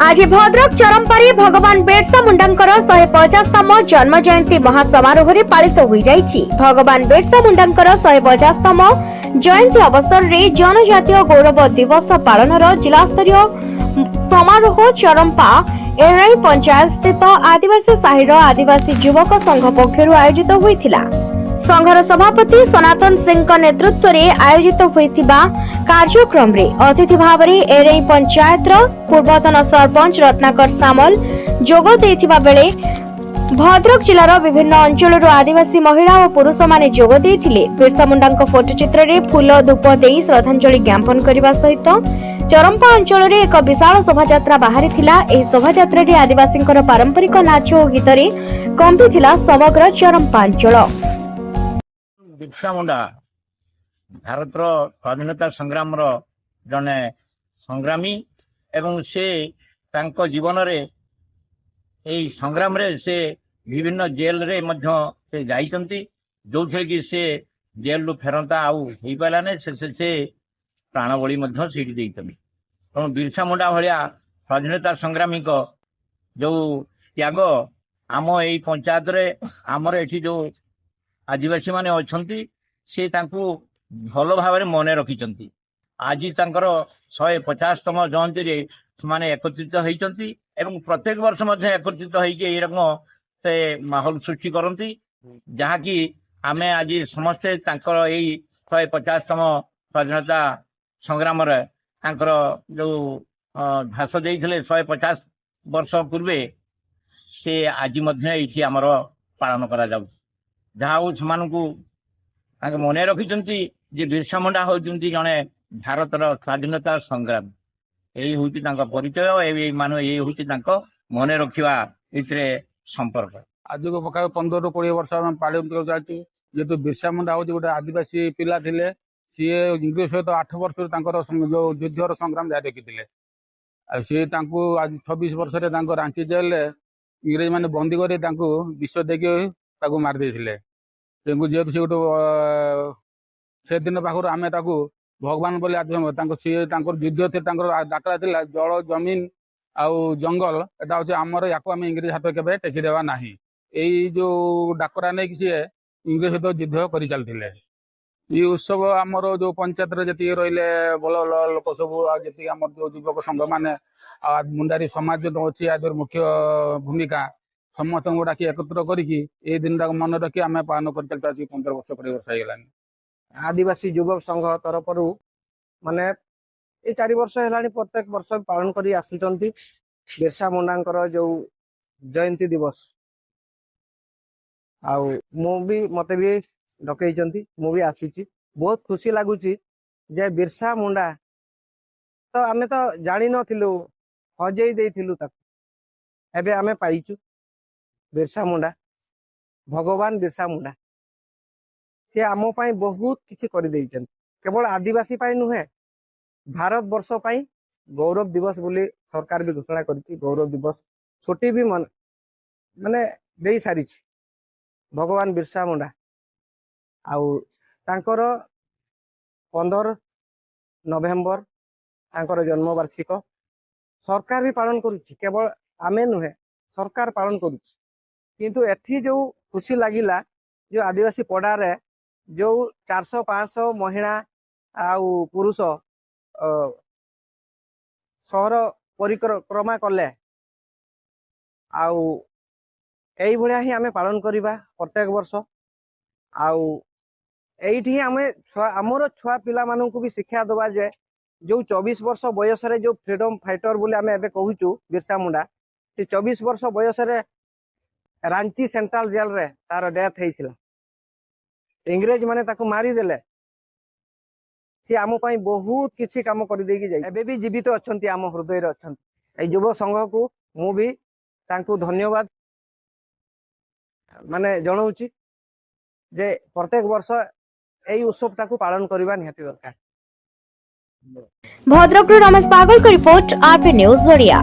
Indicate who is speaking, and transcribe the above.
Speaker 1: आज भद्रक चरमपारी भगवान बिरसा मुंडांकर 150तम जन्म जयंती महासमारोह रे पालित होई जाईछि। भगवान बिरसा मुंडांकर 150तम जयंती अवसर रे जनजातीय गौरव दिवस पालनर जिला स्तरीय समारोह चरमपा एराई पंचायत स्थित आदिवासी साहिर आदिवासी युवक संघ पक्षरु आयोजित होइथिला। संघर सभापति सनातन सिंह नेतृत्व रे आयोजित होइथिबा कार्यक्रम रे अतिथि भाव रे एराई पंचायत रो पूर्वतन सरपंच रत्नाकर सामल जोग देथिबा बेले भद्रक जिलार विभिन्न अंचल आदिवासी महिला और पुरुष माने जोग देथिले। बिरसा मुंडांक फोटोचित्र रे फूल धूप देई श्रद्धांजलि ज्ञापन करबा सहित चरमपा अंचल रे एक विशाल शोभायात्रा बाहरी थिला। एही शोभायात्रा रे आदिवासींकर पारंपरिक नाच और गीत रे कंपी थिला समग्र चरमपा अंचल।
Speaker 2: बिरसा मुंडा भारत स्वाधीनता संग्राम जने संग्रामी एवं से तांको जीवन रे एई संग्राम रे से विभिन्न जेल रे मध्य से जाइचंती जो कि से जेल रु फेरंता आउ हेई पालाने से प्राण बलि मध्य सीटी देइतमी। तेणु बिरसा मुंडा भलिया स्वाधीनता संग्रामी को जो त्याग आम एई पंचायत रे आमर एठी जो आदिवासी माने अछंती से तांकु भल भाव मने रखिचंती। आज तांकर 150तम जयंती रे माने एकत्रित होइचंती एवं प्रत्येक वर्ष मध्य एकत्रित होइके ए रकम से माहौल सृष्टि करंती जहा कि आमे आज समस्ते तांकर एई 150तम स्वाधीनता संग्राम रे तांकर जो भाष देइथिले 150 वर्ष पूर्वे से आज मध्य एठी हमर पालन करा जाउ। जहाँ से मने रखिंट जे बिरसा मुंडा होती जड़े भारत स्वाधीनता संग्राम यही हूँ परिचय मान ये हूँ मन रखा ये संपर्क।
Speaker 3: आज को पका 15 ରୁ 20 वर्ष पालन चलती जेहेतु बिरसा मुंडा हूँ गोटे आदिवासी पिला थे सी इंग्रेज सहित 8 वर्ष जो युद्धर संग्राम जारी रखी सी आज 26 वर्ष रांची जेल इंग्रेज मैंने बंदी कर विष देके मारिदे जेहेतु से गोटे से दिन पाखर आम भगवान बोले युद्ध थे डाकरा था जल जमीन आउ जंगल एटा हूँ आमर या इंग्रेज हाथ के टेकीदेवा ना यही जो डाकरा नहीं सी इंग्रेज सहित युद्ध कर चलते। ये उत्सव आमर जो पंचायत जी रही भल भल लोक सब जी आम जो युवक संघ मैंने मुंडारी समाज जो अच्छी आदर मुख्य भूमिका समस्त को डाकी एकत्र करके दिन मन रखी आम पालन कर 15 वर्ष 20 वर्ष हो
Speaker 4: आदिवासी युवक संघ तरफ माने ये 4 वर्ष है प्रत्येक वर्ष पालन कर आसुचंती बिरसा मुंडांकर जो जयंती दिवस आउ मते भी डकई भी आसी बहुत खुशी लगुच जे बिरसा मुंडा तो आमे तो जानी नथिलु हजई देइथिलु ताकू एबे आमे पाइचु बिरसा मुंडा भगवान बिरसा मुंडा से आम पाई बहुत किछि कर देइछन केवल आदिवासी पाई नुहे भारत वर्ष पाई गौरव दिवस बोली सरकार भी घोषणा करछि। गौरव दिवस छुट्टी भी माने देई सारी भगवान बिरसा मुंडा आउ तांकर 15 नवेम्बर तांकर जन्म वार्षिक सरकार भी पालन करुछि केवल आमे नुहे सरकार पालन करुछि। किंतु एठी जो खुशी लगिला जो आदिवासी पड़ा रे जो 400-500 महिला आउ पुरुष सहर परिक्रमा कले आउ एई भलिया ही आमे पालन करिबा प्रत्येक वर्ष आउ एठी आमे हमर छुआ पिला माननकु भी शिक्षा दबा जे जो 24 वर्ष बयस रे जो फ्रीडम फाइटर बोले आमे एबे कहूचु बिरसा मुंडा से 24 वर्ष बयस रे रांची सेंट्रल जेल रे तार डेथ हेइथिला इंग्रेज माने ताको मारी देले सी आम पाई बहुत किछि काम कर देकी जाई एबे भी जीवित अछंती आम हृदय रे अछंती। ए युवा संघ को मु भी तांको धन्यवाद माने जणाउची जे प्रत्येक वर्ष एई उत्सव ताको पालन करबा निहाती दरकार।
Speaker 1: भद्रक रमेश पागल को रिपोर्ट आरपी न्यूज ओडिया।